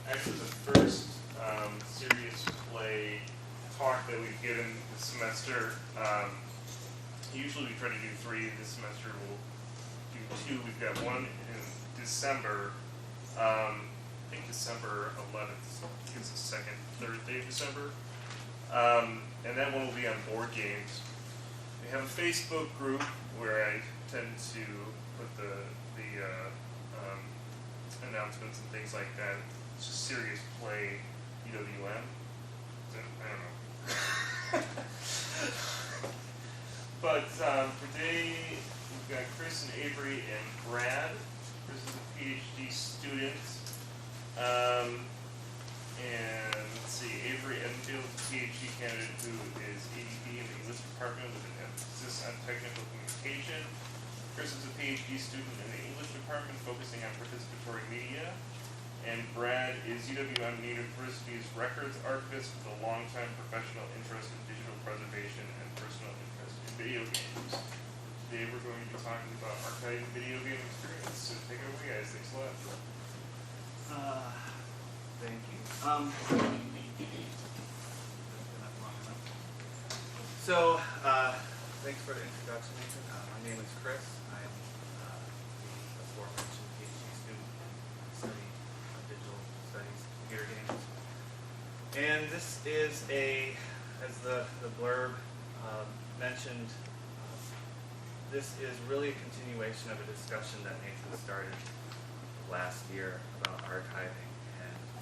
actually the first SeriousPlay talk that we've given this semester. Usually we try to do 3. This semester we'll do 2. We've got one in December. I think December 11th. I think it's the second Thursday of December. And that one will be on board games. We have a Facebook group where I tend to put the announcements and things like that. It's just SeriousPlay UWM. I don't know. But today we've got Kris and Avery and Brad. Kris is a PhD student. And let's see, Avery Edenfield is a PhD candidate who is ADP in the English department with an emphasis on technical communication. Kris is a PhD student in the English department focusing on participatory media. And Brad is UWM University's records archivist with a long-time professional interest in digital preservation and personal interest in video games. Today we're going to be talking about archiving video game experience. So take it away, guys. Thanks a lot. Thank you. Thanks for the introduction, Nathan. My name is Kris. I am the aforementioned PhD student in study of digital studies, computer games. And this is as the blurb mentioned, this is really a continuation of a discussion that Nathan started last year about archiving.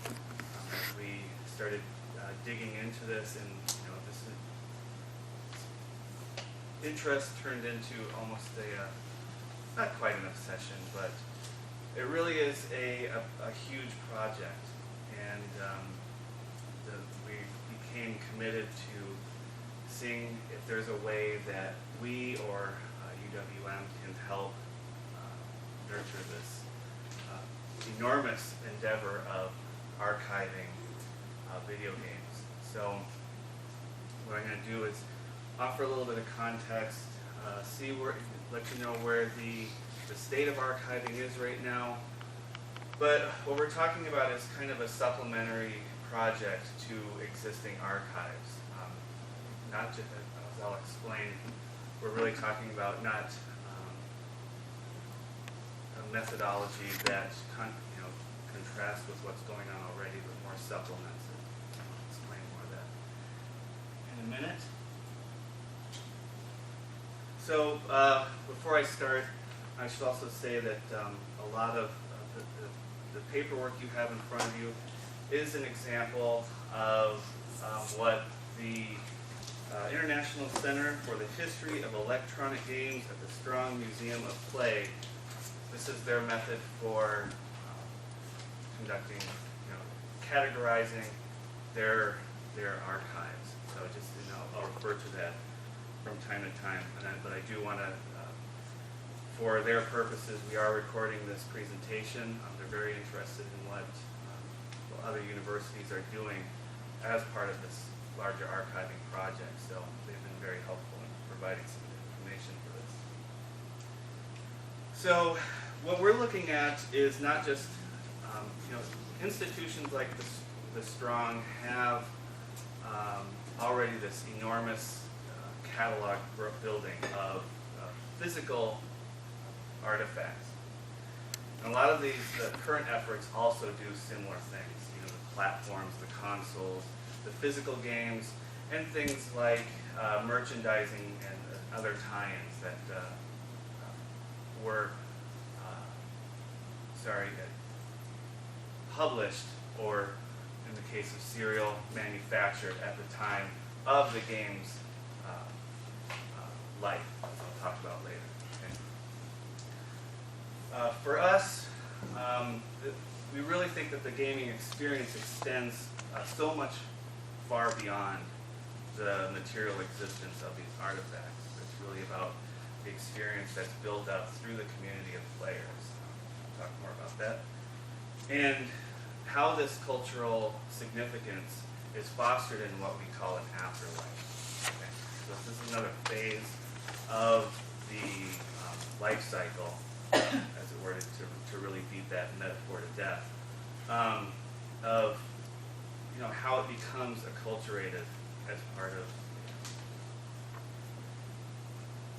As we started digging into this, and this interest turned into almost not quite an obsession, but it really is a huge project, and we became committed to seeing if there's a way that we or UWM can help nurture this enormous endeavor of archiving video games. So what I'm going to do is offer a little bit of context, let you know where the state of archiving is right now. But what we're talking about is kind of a supplementary project to existing archives. Not just, as I'll explain, we're really talking about not a methodology that contrast with what's going on already, but more supplements it. I'll explain more of that in a minute. So before I start, I should also say that a lot of the paperwork you have in front of you is an example of what the International Center for the History of Electronic Games at the Strong Museum of Play. This is their method for conducting, categorizing their archives. So just, I'll refer to that from time to time. But I do want to, for their purposes, we are recording this presentation. They're very interested in what other universities are doing as part of this larger archiving project. So they've been very helpful in providing some information for this. So what we're looking at is not just institutions like the Strong have already this enormous catalog building of physical artifacts. And a lot of these current efforts also do similar things. The platforms, the consoles, the physical games, and things like merchandising and other tie-ins that were published, or in the case of Serial, manufactured at the time of the game's life, as I'll talk about later. Okay. For us, we really think that the gaming experience extends so much far beyond the material existence of these artifacts. It's really about the experience that's built up through the community of players. I'll talk more about that. And how this cultural significance is fostered in what we call an afterlife. Okay. So this is another phase of the life cycle, as it were, to really beat that metaphor to death, of becomes acculturated as part of.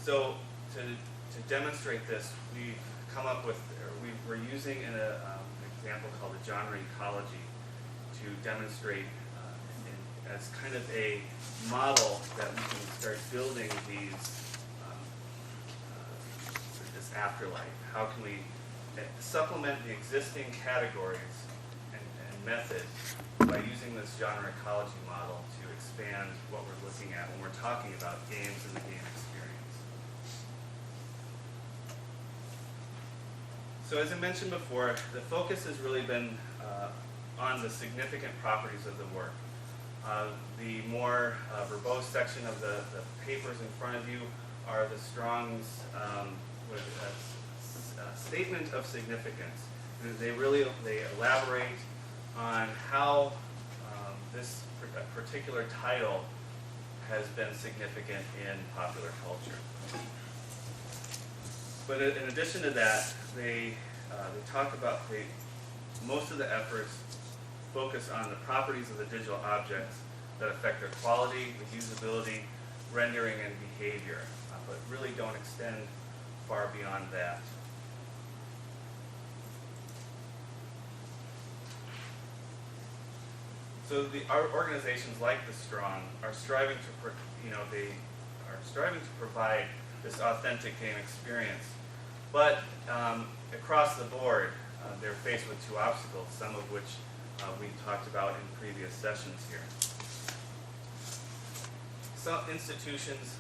So to demonstrate this, we've come up with, we're using an example called a genre ecology to demonstrate as kind of a model that we can start building this afterlife. How can we supplement the existing categories and methods by using this genre ecology model to expand what we're looking at when we're talking about games and the game experience. So as I mentioned before, the focus has really been on the significant properties of the work. The more verbose section of the papers in front of you are the Strong's statement of significance. They elaborate on how this particular title has been significant in popular culture. But in addition to that, they talk about most of the efforts focus on the properties of the digital objects that affect their quality, the usability, rendering, and behavior, but really don't extend far beyond that. So our organizations like the Strong are striving to, they are striving to provide this authentic game experience, but across the board, they're faced with two obstacles, some of which we talked about in previous sessions here. Some institutions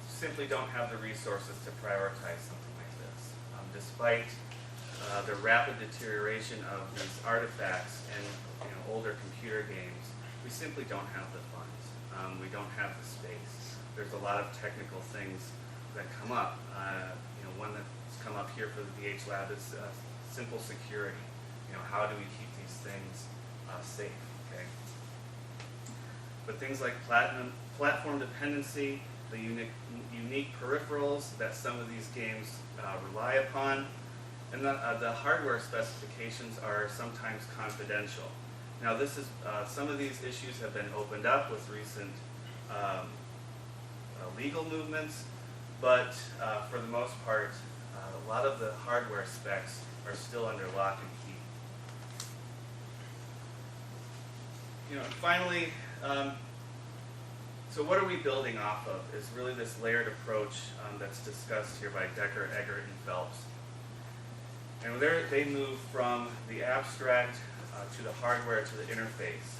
simply don't have the resources to prioritize something like this. Despite the rapid deterioration of these artifacts and older computer games, we simply don't have the funds. We don't have the space. There's a lot of technical things that come up. One that's come up here for the DH Lab is simple security. How do we keep these things safe? Okay. But things like platform dependency, the unique peripherals that some of these games rely upon, and the hardware specifications are sometimes confidential. Now, this is some of these issues have been opened up with recent legal movements, but for the most part, a lot of the hardware specs are still under lock and key. And finally, so what are we building off of is really this layered approach that's discussed here by Decker, Eggert, and Phelps. And they move from the abstract to the hardware to the interface.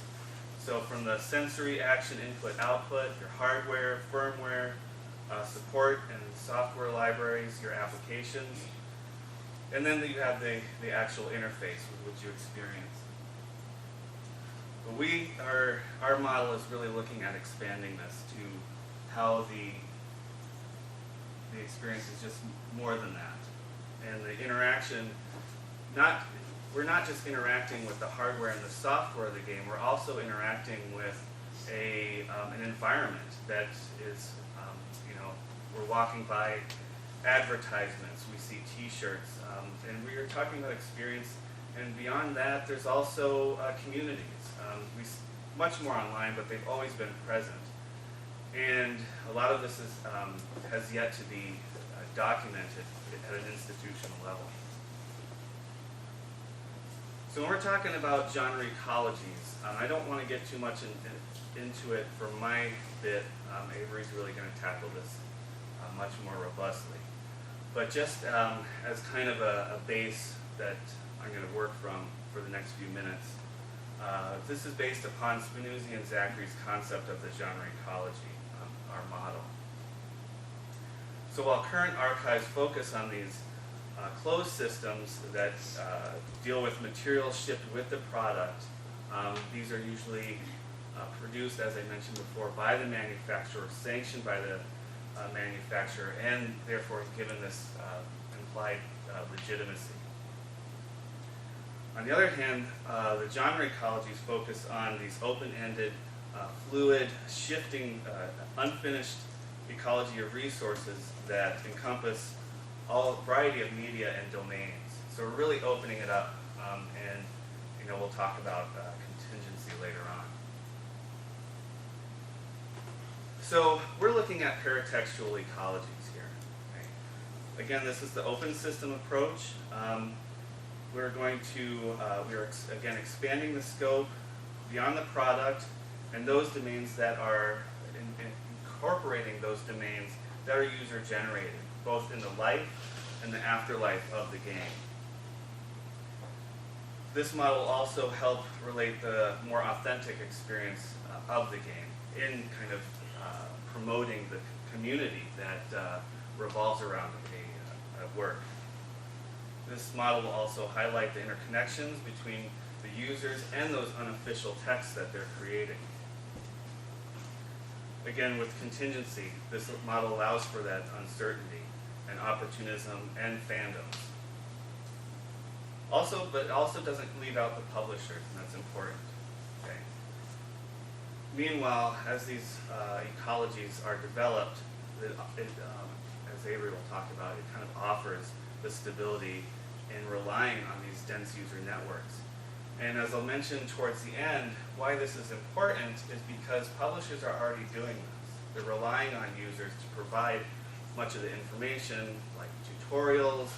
So from the sensory action input output, your hardware, firmware, support and software libraries, your applications, and then you have the actual interface with which you experience. But our model is really looking at expanding this to how the experience is just more than that. And the interaction, we're not just interacting with the hardware and the software of the game, we're also interacting with an environment that is, we're walking by advertisements, we see t-shirts, and we are talking about experience, and beyond that, there's also communities. Much more online, but they've always been present. And a lot of this has yet to be documented at an institutional level. So when we're talking about genre ecologies, I don't want to get too much into it for my bit. Avery's really going to tackle this much more robustly. But just as kind of a base that I'm going to work from for the next few minutes, this is based upon Spinuzzi and Zachary's concept of the genre ecology, our model. So while current archives focus on these closed systems that deal with materials shipped with the product, these are usually produced, as I mentioned before, by the manufacturer, sanctioned by the manufacturer, and therefore given this implied legitimacy. On the other hand, the genre ecologies focus on these open-ended, fluid, shifting, unfinished ecology of resources that encompass a variety of media and domains. So we're really opening it up, and we'll talk about contingency later on. So we're looking at paratextual ecologies here. Okay? Again, this is the open system approach. We're going to, again expanding the scope beyond the product and those domains that are incorporating those domains that are user generated, both in the life and the afterlife of the game. This model also helps relate the more authentic experience of the game in kind of promoting the community that revolves around a work. This model will also highlight the interconnections between the users and those unofficial texts that they're creating. Again, with contingency, this model allows for that uncertainty and opportunism and fandoms. Also, but it also doesn't leave out the publishers, and that's important. Okay. Meanwhile, as these ecologies are developed, as Avery will talk about, it kind of offers the stability in relying on these dense user networks. And as I'll mention towards the end, why this is important is because publishers are already doing this. They're relying on users to provide much of the information, like tutorials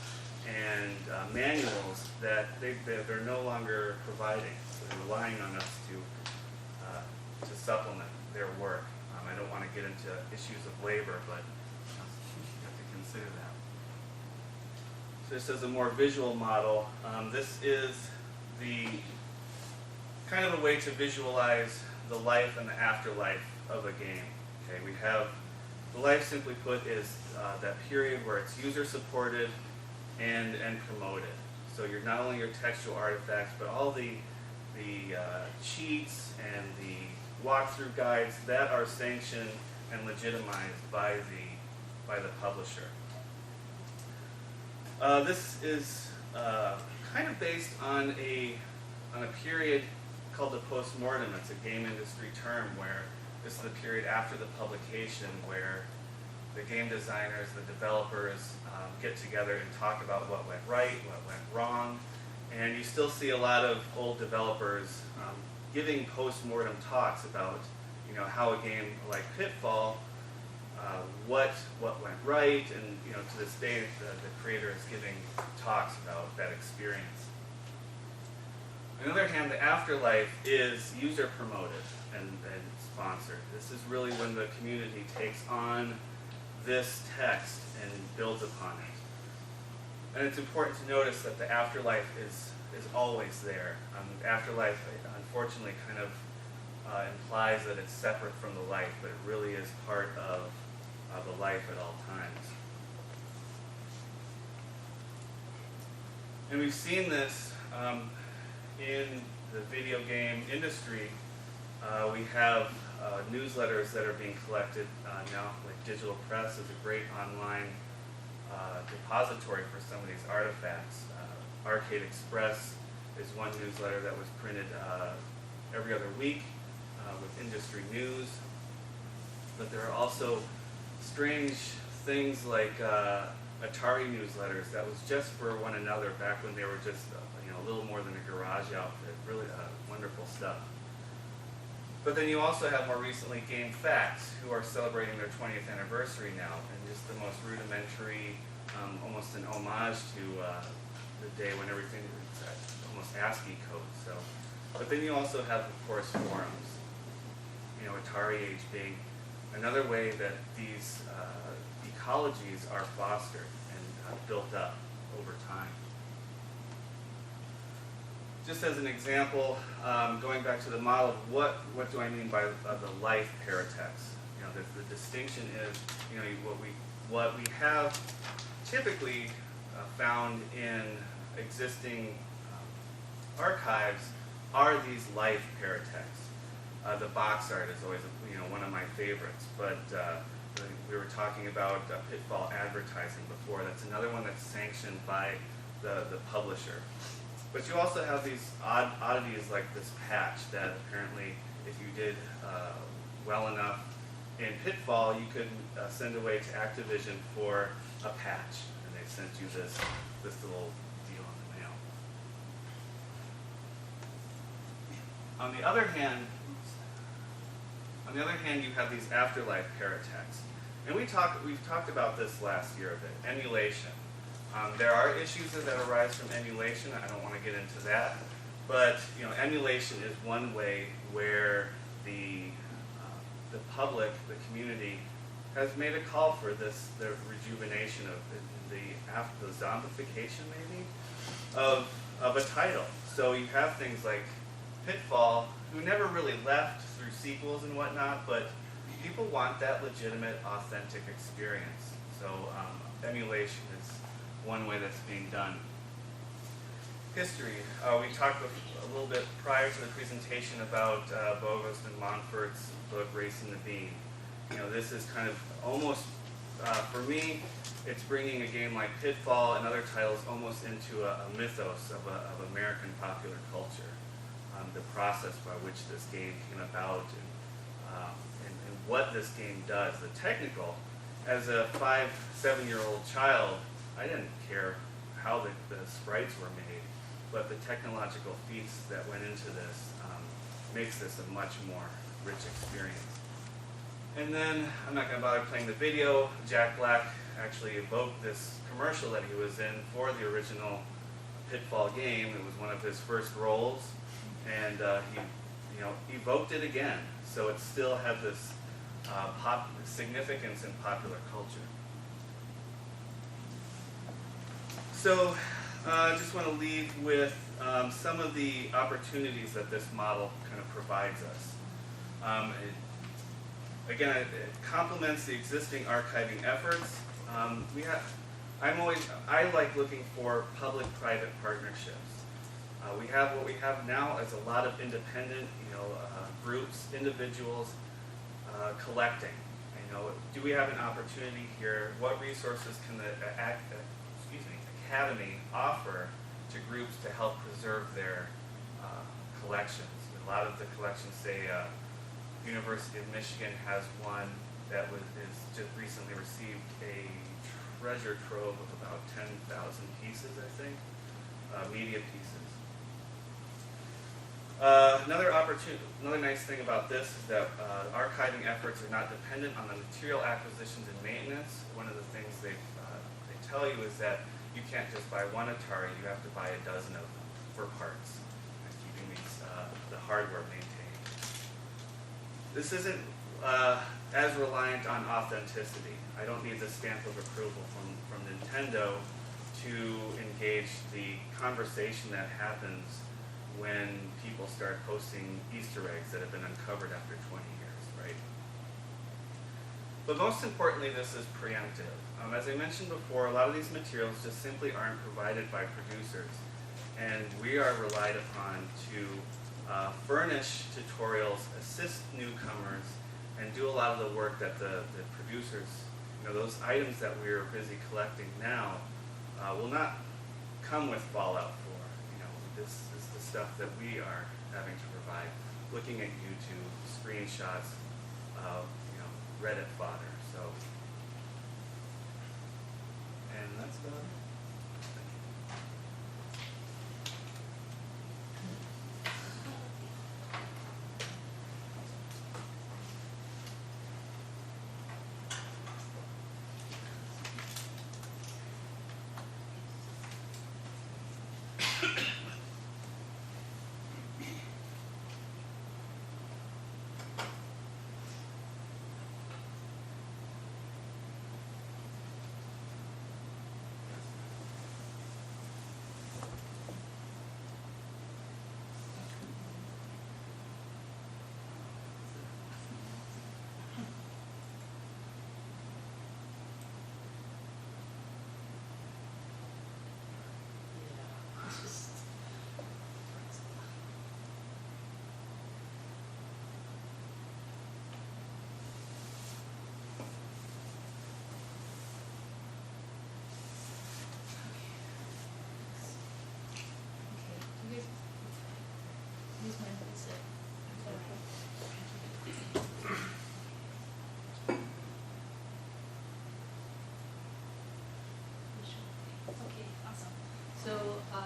and manuals, that they're no longer providing. So they're relying on us to supplement their work. I don't want to get into issues of labor, but you have to consider that. So this is a more visual model. This is the kind of a way to visualize the life and the afterlife of a game. Okay, we have the life, simply put, is that period where it's user supported and promoted. So you're not only your textual artifacts, but all the cheats and the walkthrough guides that are sanctioned and legitimized by the publisher. This is kind of based on a period called the postmortem. It's a game industry term where this is the period after the publication where the game designers, the developers get together and talk about what went right, what went wrong. And you still see a lot of old developers giving post-mortem talks about, you know, how a game like Pitfall, what went right, and to this day the creator is giving talks about that experience. On the other hand, the afterlife is user promoted and sponsored. This is really when the community takes on this text and builds upon it. And it's important to notice that the afterlife is always there. Afterlife, unfortunately, kind of implies that it's separate from the life, but it really is part of the life at all times. And we've seen this in the video game industry. We have newsletters that are being collected now, like Digital Press is a great online depository for some of these artifacts. Arcade Express is one newsletter that was printed every other week with industry news. But there are also strange things like Atari newsletters that was just for one another back when they were just a little more than a garage outfit. Really wonderful stuff. But then you also have more recently Game Facts, who are celebrating their 20th anniversary now, and just the most rudimentary, almost an homage to the day when everything was almost ASCII code. So, but then you also have, of course, forums. Atari Age being another way that these ecologies are fostered and built up over time. Just as an example, going back to the model, what do I mean by the life paratext? The distinction is, what we have typically found in existing archives are these life paratexts. The box art is always one of my favorites, but we were talking about Pitfall advertising before. That's another one that's sanctioned by the publisher. But you also have these oddities like this patch that apparently, if you did well enough in Pitfall, you could send away to Activision for a patch, and they sent you this little deal in the mail. On the other On the other hand, you have these afterlife paratexts. And we've talked about this last year a bit, emulation. There are issues that arise from emulation. I don't want to get into that. But emulation is one way where the public, the community, has made a call for the rejuvenation of the zombification, maybe, of a title. So you have things like Pitfall, who never really left through sequels and whatnot, but people want that legitimate, authentic experience. So emulation is one way that's being done. History. We talked a little bit prior to the presentation about Bogost and Montfort's book, Racing the Beam. This is kind of almost, for me, it's bringing a game like Pitfall and other titles almost into a mythos of American popular culture. The process by which this game came about and what this game does. The technical, as a 5-7-year-old child, I didn't care how the sprites were made, but the technological feats that went into this makes this a much more rich experience. And then, I'm not going to bother playing the video. Jack Black actually evoked this commercial that he was in for the original Pitfall game. It was one of his first roles, and he evoked it again. So it still had this significance in popular culture. So I just want to leave with some of the opportunities that this model kind of provides us. Again, it complements the existing archiving efforts. I like looking for public-private partnerships. What we have now is a lot of independent, groups, individuals collecting. Do we have an opportunity here? What resources can the Academy offer to groups to help preserve their collections? A lot of the collections, say, University of Michigan has one that is just recently received a treasure trove of about 10,000 pieces, I think, media pieces. Another nice thing about this is that archiving efforts are not dependent on the material acquisitions and maintenance. One of the things they tell you is that you can't just buy one Atari, you have to buy a dozen of them for parts and keeping the hardware maintained. This isn't as reliant on authenticity. I don't need the stamp of approval from Nintendo to engage the conversation that happens when people start posting Easter eggs that have been uncovered after 20 years, right? But most importantly, this is preemptive. As I mentioned before, a lot of these materials just simply aren't provided by producers, and we are relied upon to furnish tutorials, assist newcomers, and do a lot of the work that the producers, those items that we're busy collecting now, will not come with Fallout 4. This is the stuff that we are having to provide, looking at YouTube, screenshots of, Reddit fodder. So, and that's about it.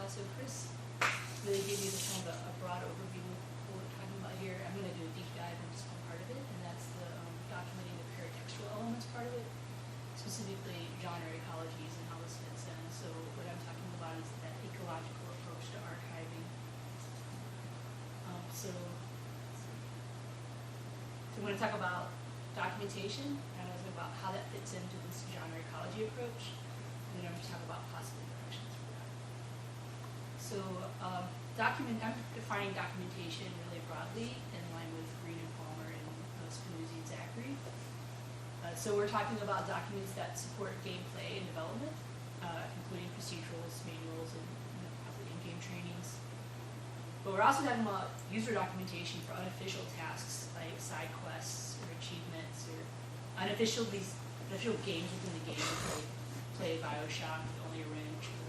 So Kris really gave you kind of a broad overview of what we're talking about here. I'm going to do a deep dive on just one part of it, and that's want to talk about documentation, and I want to talk about how that fits into this genre ecology approach, and then I'm going to talk about possible directions for that. So I'm defining documentation really broadly in line with Green and Palmer and Spinuzzi and Zachary. So we're talking about documents that support gameplay and development, including procedurals, manuals, and probably in-game trainings. But we're also talking about user documentation for unofficial tasks like side quests or achievements or unofficial games within the game. Like play Bioshock with only a wrench or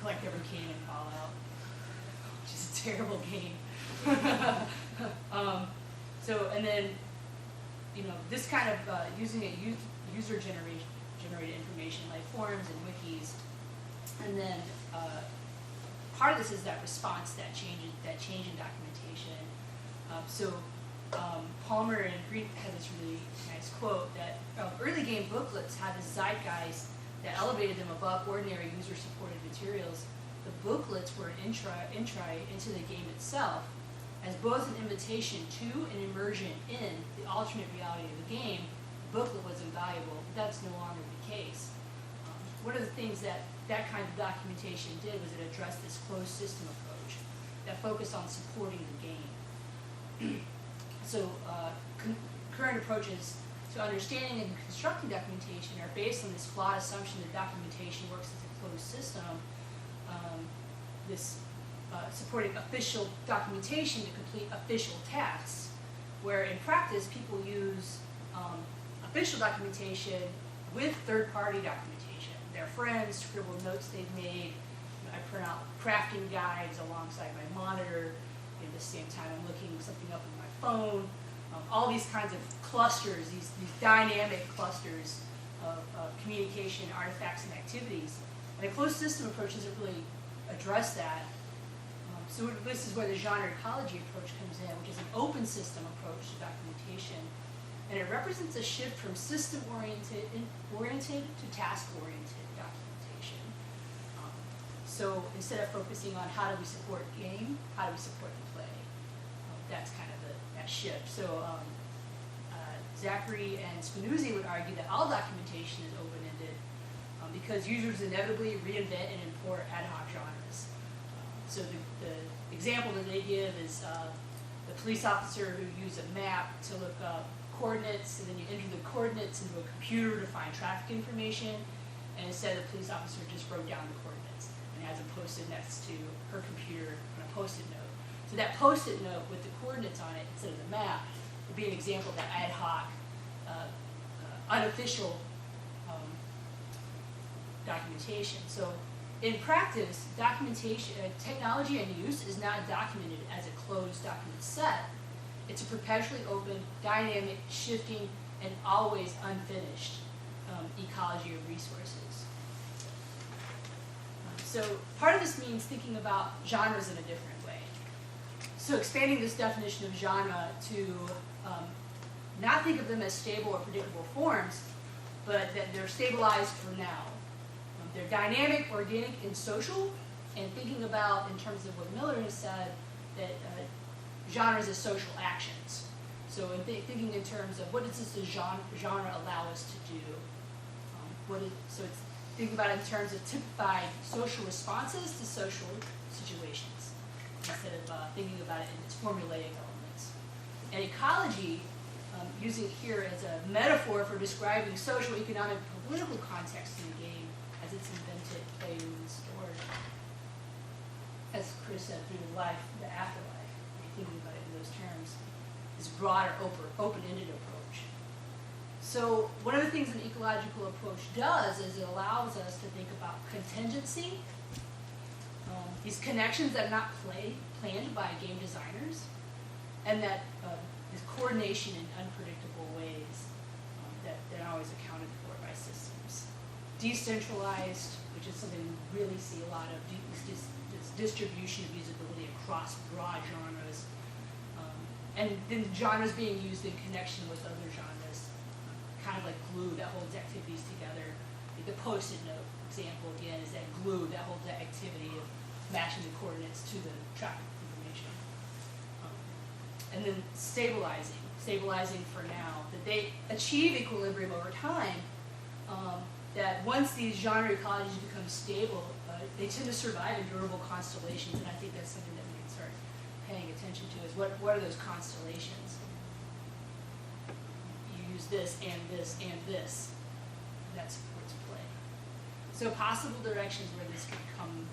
collect every can in Fallout, which is a terrible game. And then, this kind of using user-generated information like forums and wikis, and then part of this is that response, that change in documentation. Palmer and Green had this really nice quote that early game booklets had this zeitgeist that elevated them above ordinary user-supported materials. The booklets were an entry into the game itself, as both an invitation to and immersion in the alternate reality of the game. The booklet was invaluable, but that's no longer the case. One of the things that kind of documentation did was it addressed this closed system approach that focused on supporting the game. Current approaches to understanding and constructing documentation are based on this flawed assumption that documentation works as a closed system, supporting official documentation to complete official tasks, where in practice people use official documentation with third-party documentation. Their friends scribble notes they've made. I print out crafting guides alongside my monitor. At the same time, I'm looking something up on my phone. All these kinds of clusters, these dynamic clusters of communication, artifacts, and activities. And a closed system approach doesn't really address that. So this is where the genre ecology approach comes in, which is an open system approach to documentation. And it represents a shift from system-oriented to task-oriented documentation. So instead of focusing on how do we support game, how do we support the play? That's kind of that shift. So Zachary and Spinuzzi would argue that all documentation is open-ended because users inevitably reinvent and import ad hoc genres. So the example that they give is the police officer who used a map to look up coordinates, and then you enter the coordinates into a computer to find traffic information, and instead the police officer just wrote down the coordinates and has it posted next to her computer on a post-it note. So that post-it note with the coordinates on it instead of the map would be an example of that ad hoc, unofficial documentation. So in practice, documentation, technology and use is not documented as a closed document set. It's a perpetually open, dynamic, shifting, and always unfinished ecology of resources. So part of this means thinking about genres in a different way. So expanding this definition of genre to not think of them as stable or predictable forms, but that they're stabilized for now. They're dynamic, organic, and social, and thinking about, in terms of what Miller has said, that genres as social actions. So thinking in terms of what does this genre allow us to do? So it's thinking about it in terms of typified social responses to social situations, instead of thinking about it in its formulaic elements. And ecology, using it here as a metaphor for describing social, economic, political context in the game as it's invented, played, and stored. As Kris said, through the afterlife, thinking about it in those terms, this broader, open-ended approach. So one of the things an ecological approach does is it allows us to think about contingency, these connections that are not planned by game designers, and that this coordination in unpredictable ways that aren't always accounted for by systems. Decentralized, which is something we really see a lot of, this distribution of usability across broad genres, and then genres being used in connection with other genres, kind of like glue that holds activities together. Like the post-it note example again is that glue that holds that activity of matching the coordinates to the traffic information. and then stabilizing for now, that they achieve equilibrium over time, that once these genre ecologies become stable, they tend to survive in durable constellations, and I think that's something that we can start paying attention to, is what are those constellations? You use this, and that supports play. So possible directions where this could come,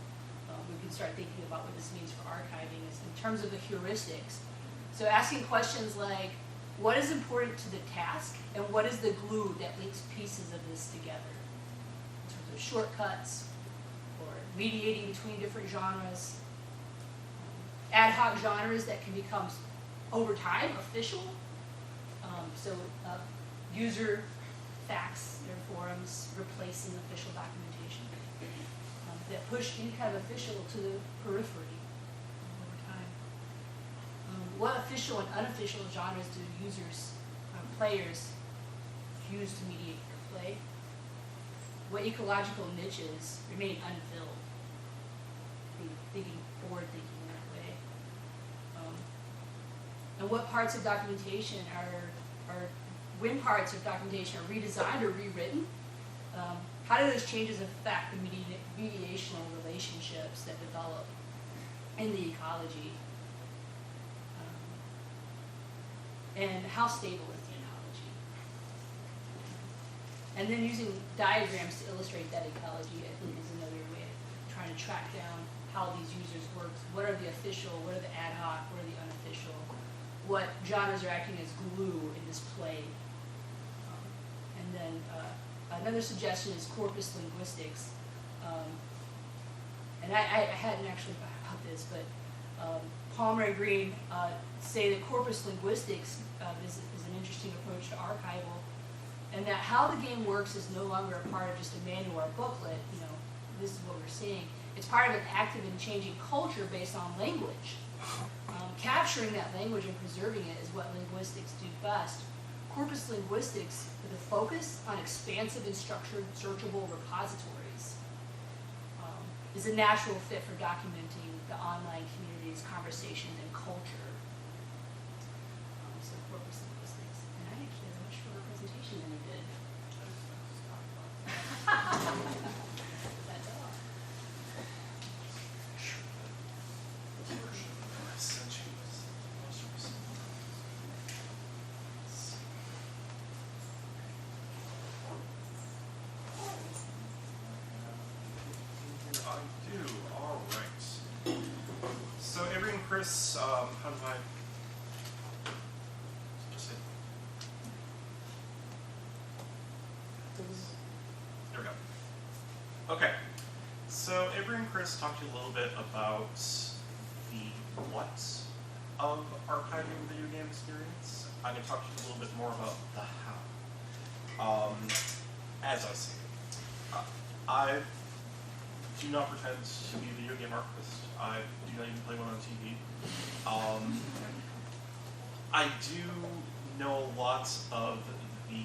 we can start thinking about what this means for archiving is in terms of the heuristics. So asking questions like, what is important to the task, and what is the glue that links pieces of this together? In terms of shortcuts, or mediating between different genres, ad hoc genres that can become, over time, official. User facts, their forums, replacing official documentation, that push any kind of official to the periphery over time. What official and unofficial genres do users, players, use to mediate play? What ecological niches remain unfilled? Thinking forward thinking in that way. And what parts of documentation when parts of documentation are redesigned or rewritten, how do those changes affect the mediational relationships that develop in the ecology? And how stable is the ecology? And then using diagrams to illustrate that ecology, I think, is another way of trying to track down how these users work. What are the official, what are the ad hoc, what are the unofficial? What genres are acting as glue in this play? And then another suggestion is corpus linguistics. And I hadn't actually thought about this, but Palmer and Green say that corpus linguistics is an interesting approach to archival, and that how the game works is no longer a part of just a manual or booklet. This is what we're seeing. It's part of an active and changing culture based on language. Capturing that language and preserving it is what linguistics do best. Corpus linguistics with a focus on expansive and structured searchable repositories is a natural fit for documenting the online community's conversations and culture. So corpus linguistics. And I actually had a much shorter presentation than I did. Kris, how do I just hit? There we go. Okay, so Avery and Kris talked to you a little bit about the what of archiving the video game experience. I'm going to talk to you a little bit more about the how. As I see it, I do not pretend to be a video game archivist. I do not even play one on TV. I do know lots of the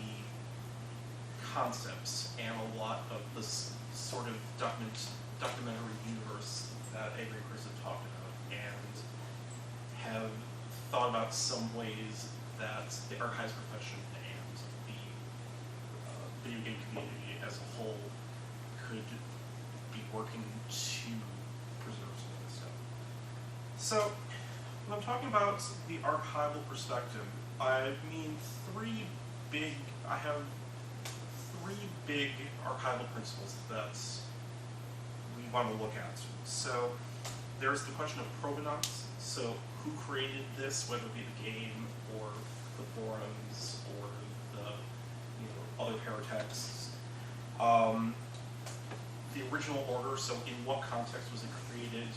concepts and a lot of this sort of documentary universe that Avery and Kris have talked about, and have thought about some ways that the archives profession and the video game community as a whole could be working to preserve some of this stuff. So, when I'm talking about the archival perspective, I mean I have three big archival principles that we want to look at. So, there's the question of provenance. So, who created this, whether it be the game or the forums or the other paratexts. The original order, so in what context was it created?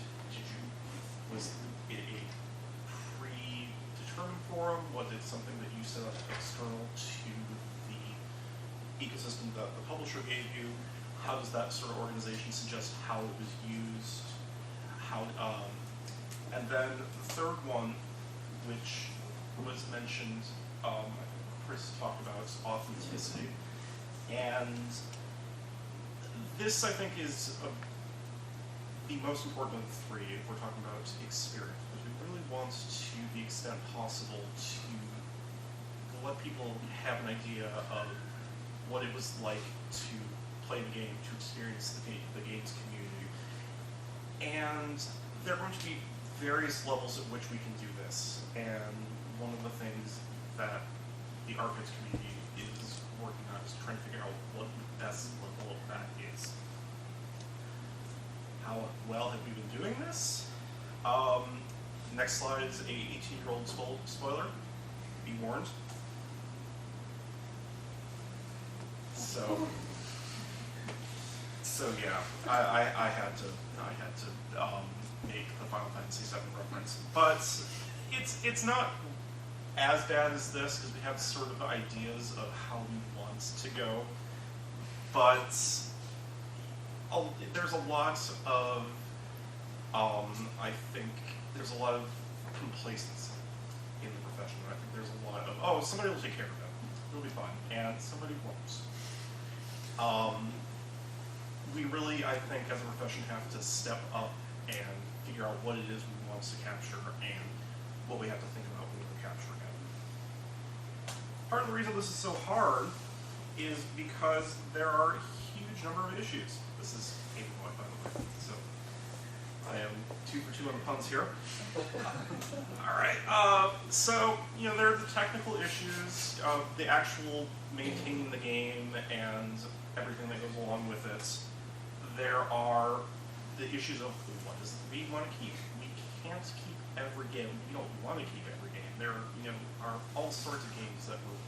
Was it a predetermined forum? Was it something that you set up external to the ecosystem that the publisher gave you? How does that sort of organization suggest how it was used? And then the third one, which was mentioned, I think Kris talked about, is authenticity. And this, I think, is the most important of the three if we're talking about experience, because we really want to the extent possible to let people have an idea of what it was like to play the game, to experience the game's community. And there are going to be various levels at which we can do this. And one of the things that the archives community is working on is trying to figure out what the best level of that is. How well have we been doing this? Next slide is a 18-year-old spoiler. Be warned. So yeah, I had to make the Final Fantasy VII reference, but it's not as bad as this because we have sort of ideas of how we want to go, but there's a lot of I think there's a lot of complacency in the profession. I think there's a lot of, oh, somebody will take care of it. It'll be fine, and somebody won't. We really, I think, as a profession have to step up and figure out what it is we want to capture and what we have to think about when we're capturing it. Part of the reason this is so hard is because there are a huge number of issues. This is Avery, by the way, so I am 2 for 2 on the puns here. All right, so, you know, there are the technical issues of the actual maintaining the game and everything that goes along with it. There are the issues of what does we want to keep. We can't keep every game. We don't want to keep every game. There, you know, are all sorts of games that were,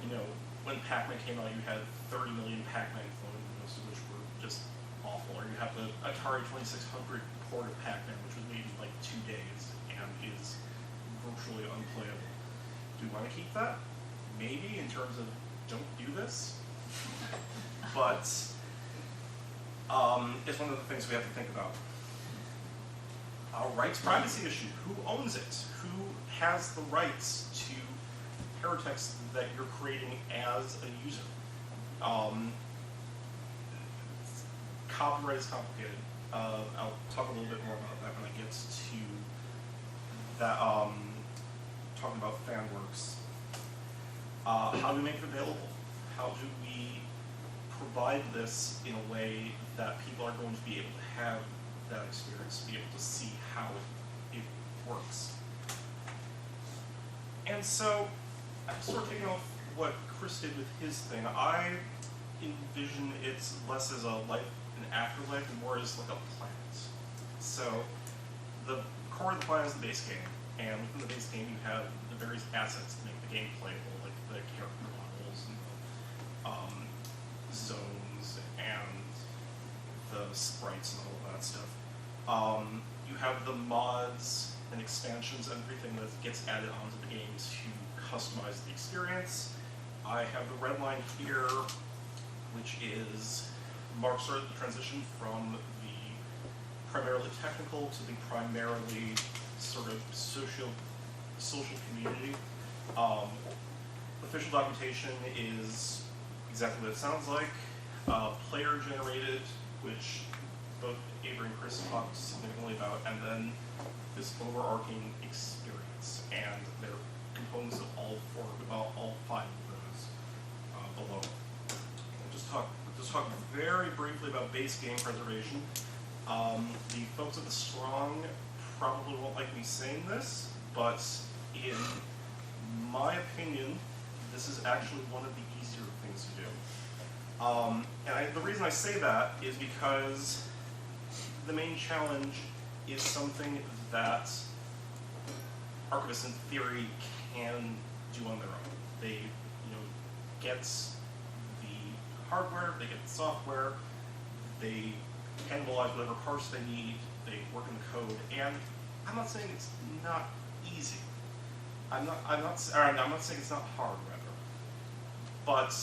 you know, when Pac-Man came out, you had 30 million Pac-Man clones, most of which were just awful. Or you have the Atari 2600 port of Pac-Man, which was made in like 2 days and is virtually unplayable. Do we want to keep that? Maybe, in terms of don't do this. But it's one of the things we have to think about. Rights privacy issue. Who owns it? Who has the rights to paratext that you're creating as a user? Copyright is complicated. I'll talk a little bit more about that when I get to that. Talking about FanWorks. How do we make it available? How do we provide this in a way that people are going to be able to have that experience, be able to see how it works? And so, I'm sort of taking off what Kris did with his thing. I envision it less as a life and afterlife and more as like a planet. So, the core of the planet is the base game, and within the base game you have the various assets to make the game playable, like the character models and the zones and the sprites and all of that stuff. You have the mods and expansions and everything that gets added onto the game to customize the experience. I have the red line here, which marks sort of the transition from the primarily technical to the primarily sort of social community. Official documentation is exactly what it sounds like. Player generated, which both Avery and Kris talked significantly about, and then this overarching experience, and there are components of all 5 of those below. We'll just talk very briefly about base game preservation. The folks at the Strong probably won't like me saying this, but in my opinion, this is actually one of the easier things to do. And the reason I say that is because the main challenge is something that archivists in theory can do on their own. They, get the hardware, they get the software, they cannibalize whatever parts they need, they work in the code, and I'm not saying it's not easy. I'm not saying it's not hard, rather. But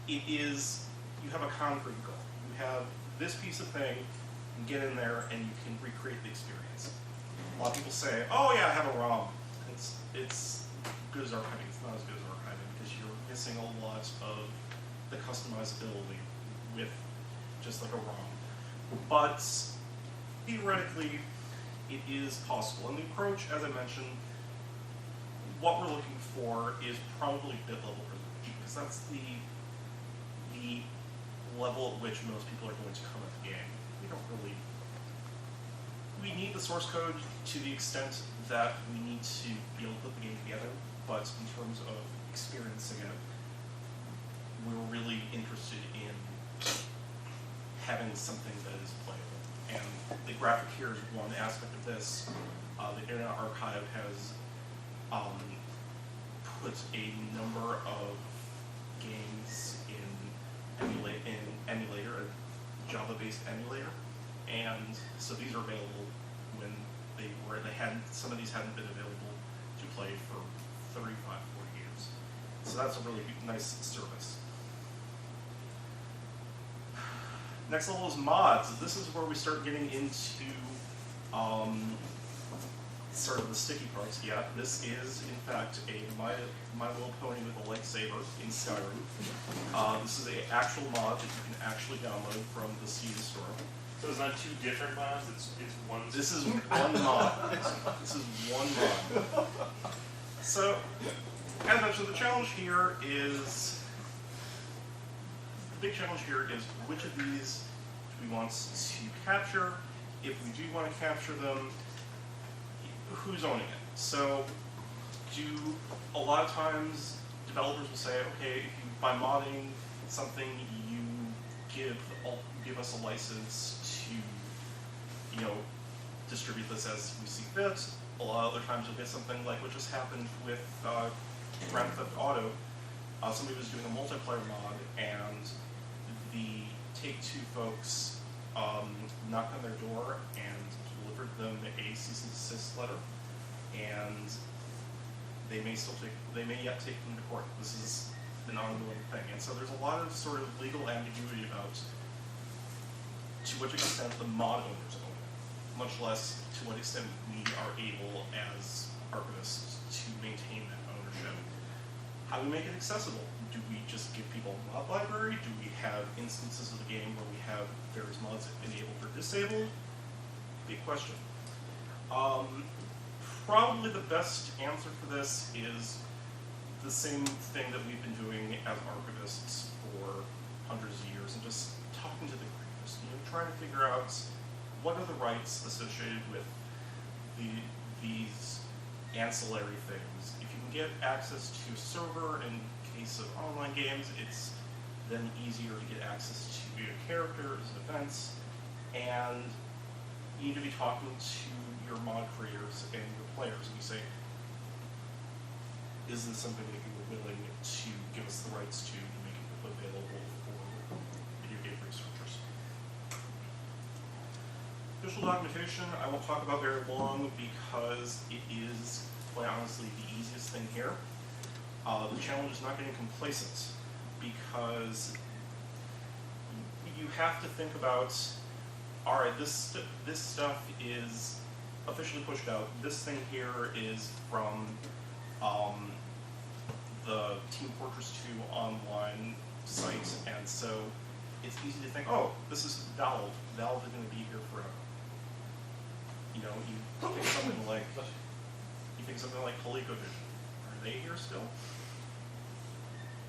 it is, you have a concrete goal. You have this piece of thing, you can get in there and you can recreate the experience. A lot of people say, oh yeah, I have a ROM. It's good as archiving. It's not as good as archiving because you're missing a lot of the customizability with just like a ROM. But theoretically, it is possible. And the approach, as I mentioned, what we're looking for is probably bit level resolution, because that's the level at which most people are going to come at the game. We need the source code to the extent that we need to be able to put the game together, but in terms of experiencing it, we're really interested in having something that is playable. And the graphic here is one aspect of this. The Internet Archive has put a number of games in emulator, a Java-based emulator, and so these are available when some of these hadn't been available to play for 35, 40 years. So that's a really nice service. Next level is mods. This is where we start getting into sort of the sticky parts. Yeah, this is in fact a My Little Pony with a lightsaber in Skyrim. This is an actual mod that you can actually download from the Steam store. So it's not two different mods, it's one. This is one mod. This is one mod. So, as I mentioned, the challenge here is, the big challenge here is which of these do we want to capture? If we do want to capture them, who's owning it? So, a lot of times developers will say, okay, if you, by modding something, you give us a license to, distribute this as we see fit. A lot of other times you'll get something like what just happened with Grand Theft Auto. Somebody was doing a multiplayer mod, and the Take-Two folks knocked on their door and delivered them a cease and desist letter, and they may yet take them to court. This is an ongoing thing, and so there's a lot of sort of legal ambiguity about to which extent the mod owners own it, much less to what extent we are able as archivists to maintain that ownership. How do we make it accessible? Do we just give people a mod library? Do we have instances of the game where we have various mods enabled or disabled? Big question. Probably the best answer for this is the same thing that we've been doing as archivists for hundreds of years, and just talking to the creators, trying to figure out what are the rights associated with these ancillary things. If you can get access to a server, in case of online games, it's then easier to get access to your characters, events, and you need to be talking to your mod creators and your players, and you say, is this something that you were willing to give us the rights to make it available for video game researchers? Official documentation, I won't talk about very long because it is, quite honestly, the easiest thing here. The challenge is not getting complacent, because you have to think about, all right, this stuff is officially pushed out. This thing here is from the Team Fortress 2 online site, and so it's easy to think, oh, this is Valve. Valve is going to be here forever. You think something like ColecoVision. Are they here still?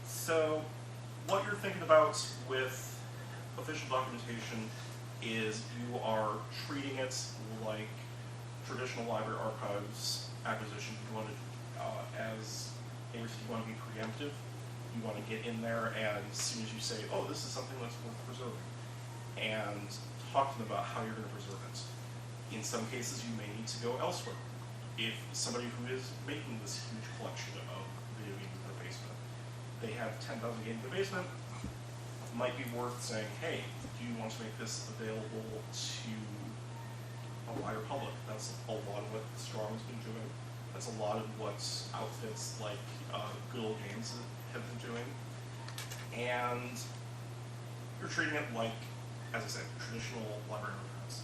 So, what you're thinking about with official documentation is you are treating it like traditional library archives acquisition. You want to, you want to be preemptive. You want to get in there, and as soon as you say, oh, this is something that's worth preserving, and talk to them about how you're going to preserve it. In some cases, you may need to go elsewhere. If somebody who is making this huge collection of video games in their basement, they have 10,000 games in their basement, it might be worth saying, hey, do you want to make this available to a wider public? That's a lot of what Strong's been doing. That's a lot of what outfits like Good Old Games have been doing. And you're treating it like, as I said, traditional library archives.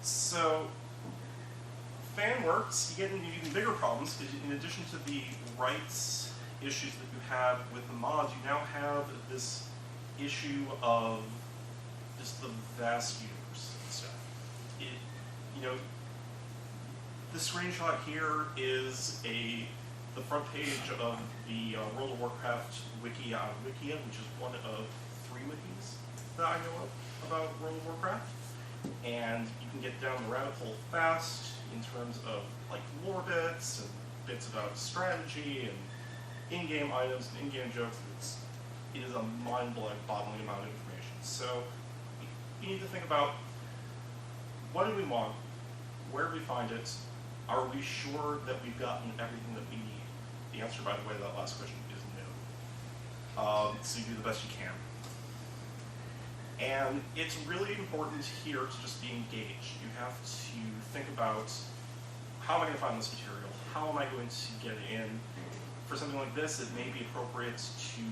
So, fan works, you get into even bigger problems, because in addition to the rights issues that you have with the mods, you now have this issue of just the vast universe of stuff. you know, the screenshot here is the front page of the World of Warcraft wiki on Wikia, which is one of 3 wikis that I know of about World of Warcraft. And you can get down the rabbit hole fast in terms of like lore bits and bits about strategy and in-game items and in-game jokes. It is a mind-blowing, boggling amount of information. So you need to think about, what do we want? Where do we find it? Are we sure that we've gotten everything that we need? The answer, by the way, to that last question is no. So you do the best you can. And it's really important here to just be engaged. You have to think about, how am I going to find this material? How am I going to get it in? For something like this, it may be appropriate to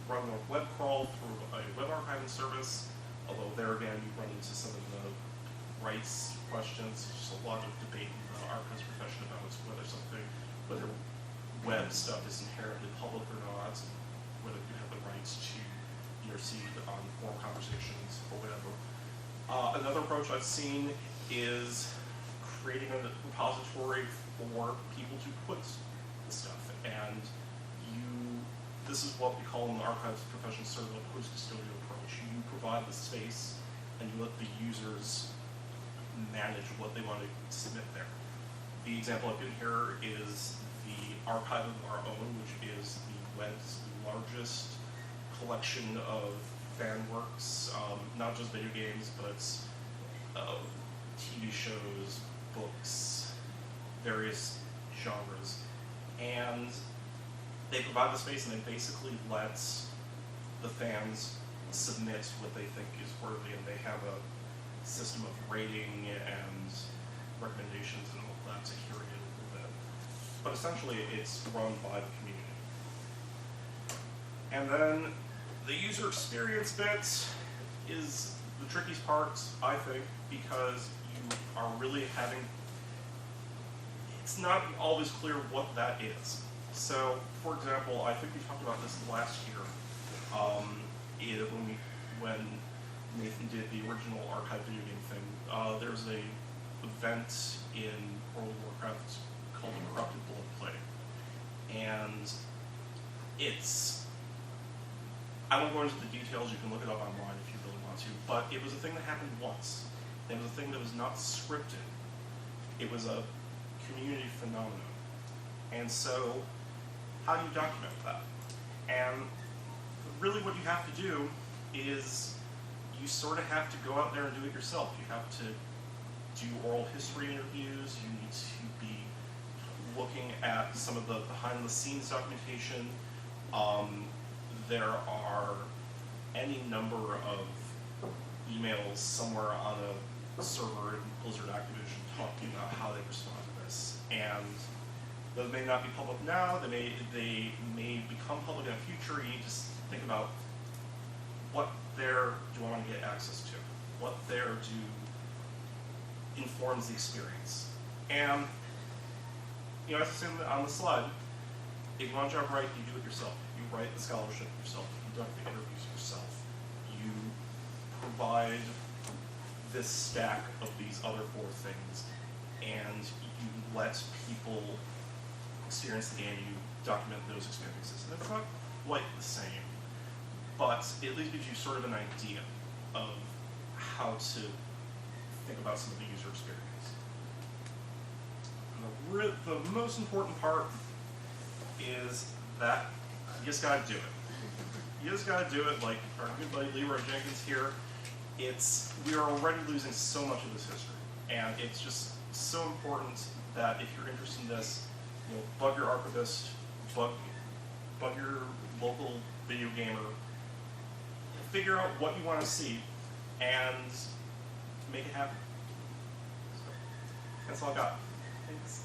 run a web crawl through a web archiving service, although there again you run into some of the rights questions. There's just a lot of debate in the archives profession about whether web stuff is inherently public or not, whether you have the rights to intercede on forum conversations or whatever. Another approach I've seen is creating a repository for people to put the stuff, and this is what we call in the archives profession sort of a post-custodial approach. You provide the space and you let the users manage what they want to submit there. The example I've given here is the Archive of Our Own, which is the web's largest collection of fan works, not just video games, but TV shows, books, various genres. And they provide the space and they basically let the fans submit what they think is worthy, and they have a system of rating and recommendations and all that to curate it a little bit. But essentially it's run by the community. And then the user experience bit is the trickiest part, I think, because you are really it's not always clear what that is. So, for example, I think we talked about this last year, when Nathan did the original archive video game thing. There's an event in World of Warcraft called the Corrupted Blood Plague. And I won't go into the details, you can look it up online if you really want to, but it was a thing that happened once. It was a thing that was not scripted. It was a community phenomenon. And so, how do you document that? And really what you have to do is you sort of have to go out there and do it yourself. You have to do oral history interviews, you need to be looking at some of the behind-the-scenes documentation. There are any number of emails somewhere on a server in Blizzard Activision talking about how they respond to this. And those may not be public now, they may become public in the future. You need to think about what there do I want to get access to? What there informs the experience? And, as I said on the slide, if you want your job right, you do it yourself. You write the scholarship yourself, you conduct the interviews yourself. You provide this stack of these other 4 things, and you let people experience the game, you document those experiences. And it's not quite the same, but it at least gives you sort of an idea of how to think about some of the user experience. And the most important part is that you just gotta do it. You just gotta do it, like our good buddy Leroy Jenkins here. We are already losing so much of this history, and it's just so important that if you're interested in this, bug your archivist, bug your local video gamer, figure out what you want to see, and make it happen. So, that's all I got. Thanks.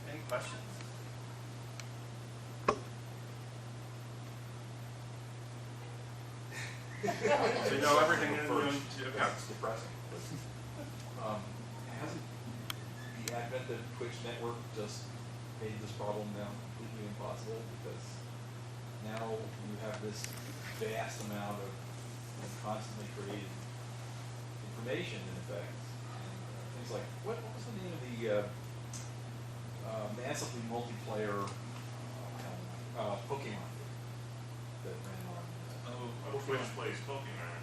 Any questions? So you know everything in That's depressing. But, hasn't the advent of Twitch network just made this problem now completely impossible? Because now you have this vast amount of constantly created information, in effect, and things like what was the name of the massively multiplayer Pokemon game that ran on? Twitch plays Pokemon.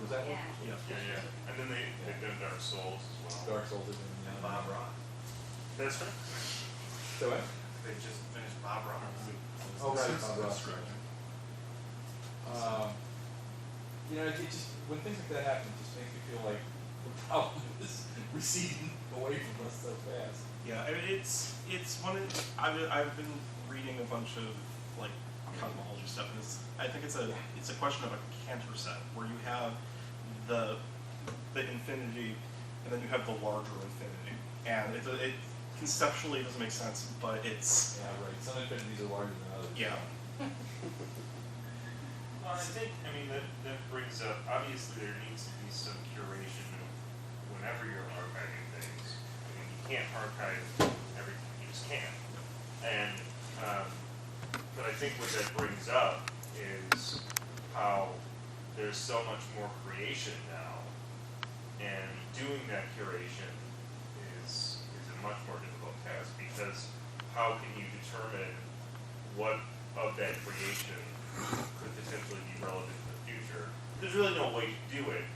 Was that one? Yeah. Yeah. And then they've done Dark Souls as well. Dark Souls has been Bob Ross. That's right. So what? They just finished Bob Ross. Oh, right. That's correct. You know, it just when things like that happen, it just makes me feel like the problem is receding away from us so fast. Yeah, I mean, it's one of I've been reading a bunch of like cosmology stuff, and I think it's a question of a Cantor set where you have the infinity, and then you have the larger infinity, and it conceptually doesn't make sense, but it's Yeah, right. Some infinities are larger than others. yeah. Well, I think, that brings up, obviously there needs to be some curation of whenever you're archiving things. You can't archive everything, you just can't. And, but I think what that brings up is how there's so much more creation now, and doing that curation is a much more difficult task, because how can you determine what of that creation could potentially be relevant in the future? There's really no way to do it,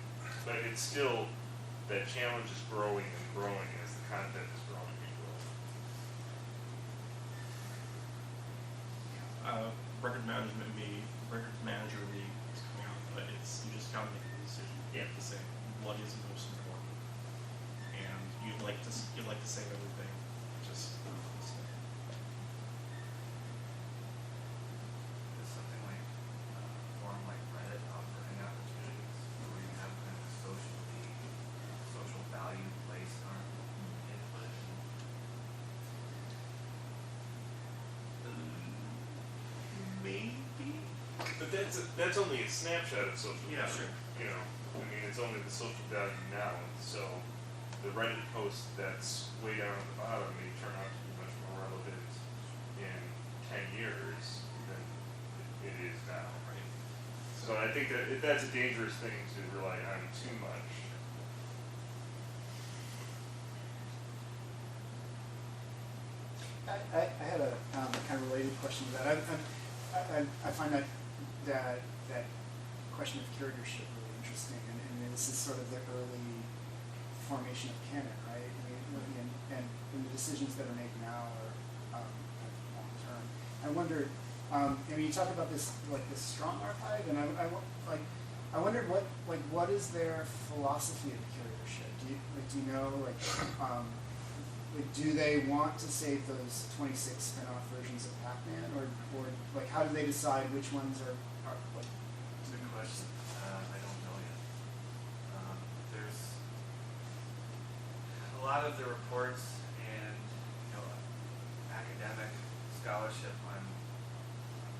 but it's still, that challenge is growing and growing as the content is growing and growing. Record manager league is coming out, but you just gotta make a decision. You have to say what is most important, and you'd like to save everything, just Does something like forum like Reddit offer any opportunities where you have kind of social value placed on input? Maybe, but that's only a snapshot of social Yeah, value. sure. You know, it's only the social value now, so the Reddit post that's way down at the bottom may turn out to be much more relevant in 10 years than it is now, right? So I think that that's a dangerous thing to rely on too much. I had a kind of related question to that. I find that question of curatorship really interesting, and this is sort of the early formation of canon, right? And the decisions that are made now are long term. I wondered, you talk about this this strong archive, and I wondered what is their philosophy of curatorship? Do you know do they want to save those 26 spin-off versions of Pac-Man, or how do they decide which ones are It's a good question. I don't know yet. There's a lot of the reports and academic scholarship on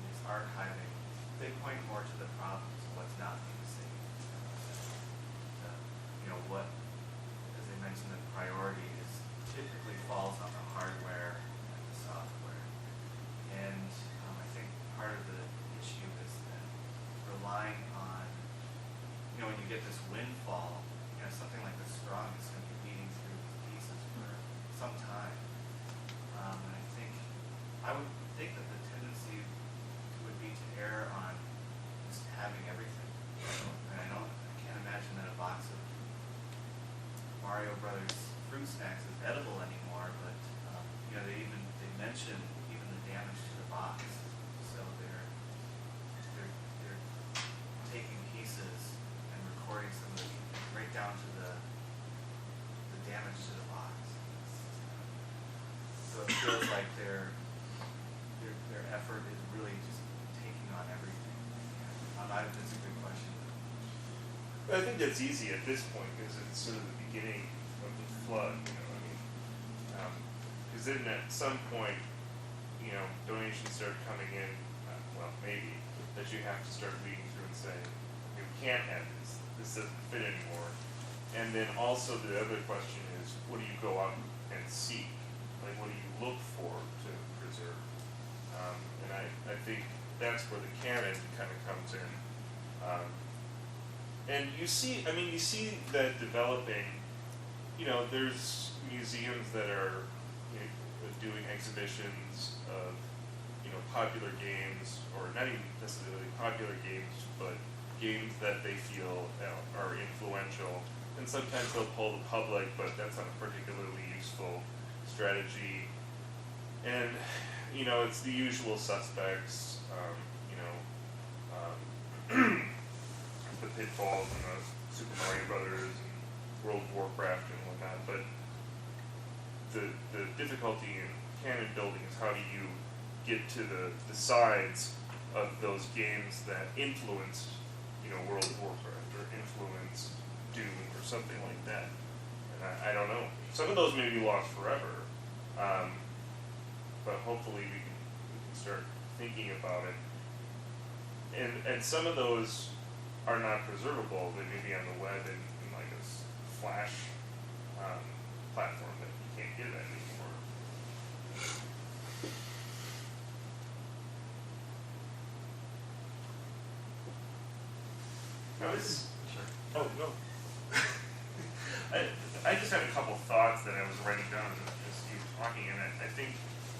this archiving. They point more to the problems of what's not being saved. What, as they mentioned, the priority is typically falls on the hardware and the software. And I think part of the issue is that relying on, when you get this windfall, something like this strong is going to be beating through these pieces for some time. And I would think that the tendency would be to err on just having everything. And I can't imagine that a box of Mario Brothers fruit snacks is edible anymore, but they mention even the damage to the box. So they're taking pieces and recording some of the right down to the damage to the box. So it feels like their effort is really just taking on everything. That's a good question. I think that's easy at this point, because it's sort of the beginning of the flood, because then at some point, donations start coming in, well, maybe, that you have to start reading through and saying, okay, we can't have this. This doesn't fit anymore. And then also the other question is, what do you go out and seek? Like, what do you look for to preserve? And I think that's where the canon kind of comes in. And you see that developing. There's museums that are doing exhibitions of popular games, or not even necessarily popular games, but games that they feel are influential. And sometimes they'll pull the public, but that's not a particularly useful strategy. And it's the usual suspects. The pitfalls and the Super Mario Brothers and World of Warcraft and whatnot. But the difficulty in canon building is how do you get to the sides of those games that influenced World of Warcraft or influenced Doom or something like that. And I don't know. Some of those may be lost forever, but hopefully we can start thinking about it. And some of those are not preservable. They may be on the web in like a Flash platform that you can't get at anymore. Now this. Sure. Oh no. I just had a couple thoughts that I was writing down as you were talking, and I think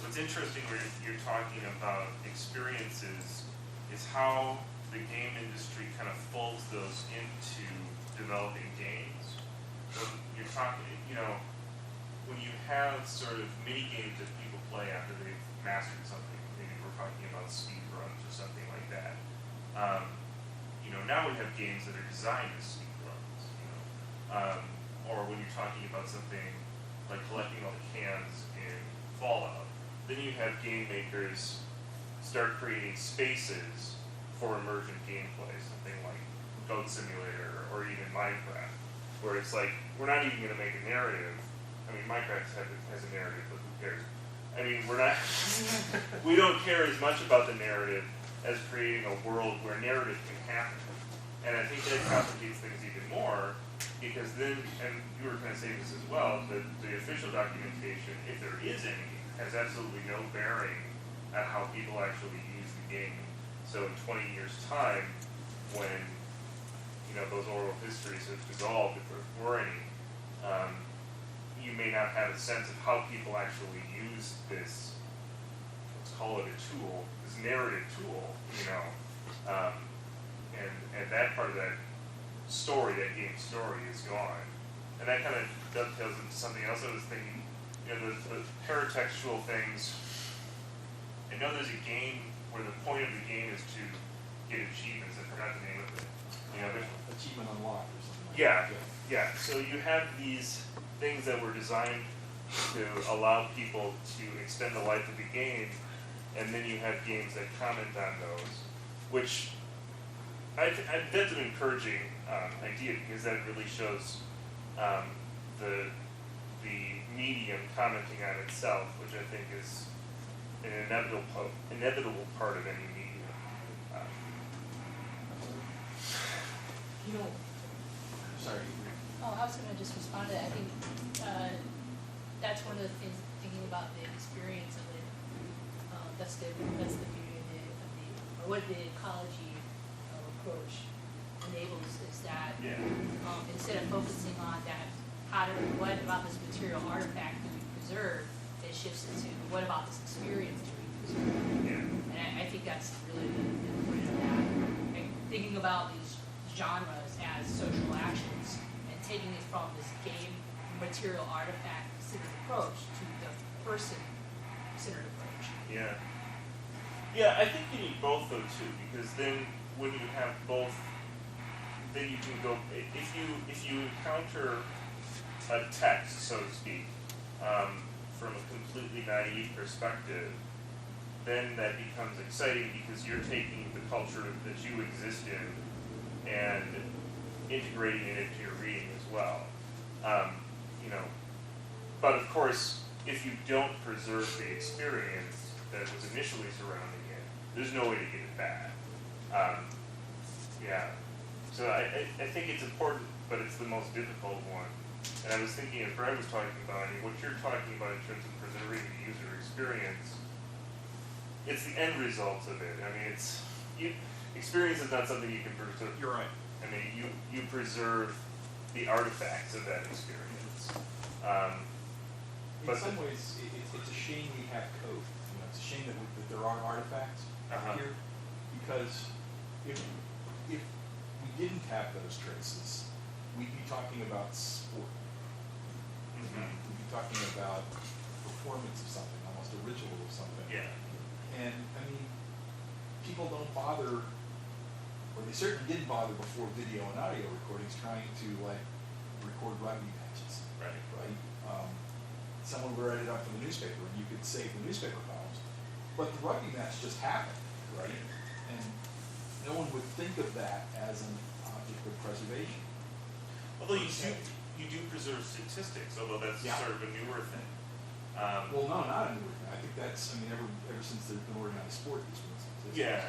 what's interesting when you're talking about experiences is how the game industry kind of folds those into developing games. So you're talking, when you have sort of mini games that people play after they've mastered something, maybe we're talking about speed runs or something like that. Now we have games that are designed as speed runs, or when you're talking about something like collecting all the cans in Fallout, then you have game makers start creating spaces for immersion gameplay, something like Goat Simulator or even Minecraft, where it's like, we're not even going to make a narrative. I mean, Minecraft has a narrative, but who cares? I mean, we don't care as much about the narrative as creating a world where narrative can happen. And I think that complicates things even more, because then, and you were kind of saying this as well, that the official documentation, if there is any, has absolutely no bearing on how people actually use the game. So in 20 years' time, when those oral histories have dissolved, if there were any, you may not have a sense of how people actually use this, let's call it a tool, this narrative tool, and that part of that story, that game story, is gone. And that kind of dovetails into something else I was thinking. The paratextual things. I know there's a game where the point of the game is to get achievements. I forgot the name of it. Achievement unlocked or something like that. Yeah. So you have these things that were designed to allow people to extend the life of the game, and then you have games that comment on those, which that's an encouraging idea, because that really shows the medium commenting on itself, which I think is an inevitable part of any medium. Sorry. Oh, I was going to just respond to that. I think that's one of the things, thinking about the experience of it. That's the beauty of what the ecology approach enables, is that instead of focusing on that, what about this material artifact do we preserve, it shifts into what about this experience do we preserve? Yeah. And I think that's really the point of that. And thinking about these genres as social actions and taking it from this game material artifact-centered approach to the person-centered approach. Yeah. Yeah, I think you need both though too, because then when you have both, then you can go, if you encounter a text, so to speak, from a completely naive perspective, then that becomes exciting, because you're taking the culture that you exist in and integrating it into your reading as well. But of course, if you don't preserve the experience that was initially surrounding it, there's no way to get it back. So I think it's important, but it's the most difficult one. And I was thinking, as Brad was talking about, I mean, what you're talking about in terms of preserving the user experience, it's the end results of it. I mean, experience is not something you can preserve. You're right. I mean, you preserve the artifacts of that experience. In some ways, it's a shame we have code. You know, it's a shame that there are artifacts here, because if we didn't have those traces, we'd be talking about sport. Mm-hmm. We'd be talking about performance of something, almost a ritual of something. Yeah. And I mean, people don't bother, or they certainly didn't bother before video and audio recordings, trying to like record rugby matches. Right. Right. Someone would write it up for the newspaper, and you could save the newspaper columns. But the rugby match just happened, right? And no one would think of that as an object of preservation. Although you do preserve statistics, although that's sort of a newer thing. Well, no, not a newer thing. I think that's, I mean, ever since there's been organized sport, there's been statistics. Yeah,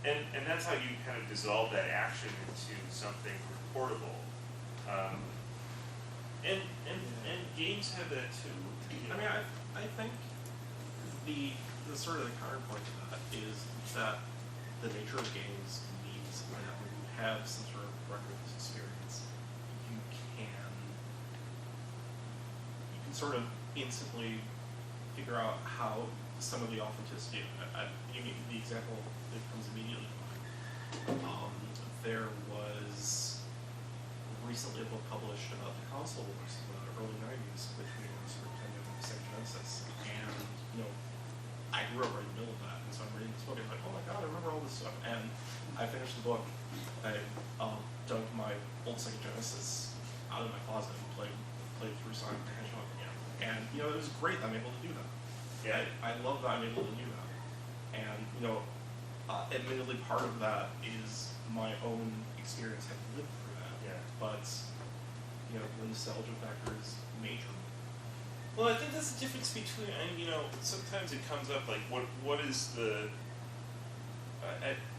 and that's how you kind of dissolve that action into something reportable. And games have that too. I mean, I think the sort of the counterpoint to that is that the nature of games means that when you have some sort of record of this experience, you can sort of instantly figure out how some of the authenticity of it. The example that comes immediately to mind. There was recently a book published about the console wars in the early 90s between Super Nintendo and Sega Genesis. And, you know, I grew up right in the middle of that, and so I'm reading this book and I'm like, oh my god, I remember all this stuff. And I finished the book, I dug my old Sega Genesis out of my closet and played through Sonic the Hedgehog again. And, you know, it was great that I'm able to do that. Yeah. I love that I'm able to do that. And, you know, admittedly part of that is my own experience having lived through that. Yeah. But, you know, the nostalgia factor is major. Well, I think that's the difference between, and you know, sometimes it comes up like, what is the,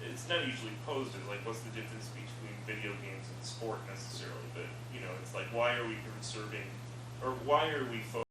it's not usually posed as like, what's the difference between video games and sport necessarily, but, you know, it's like, why are we conserving, or why are we focusing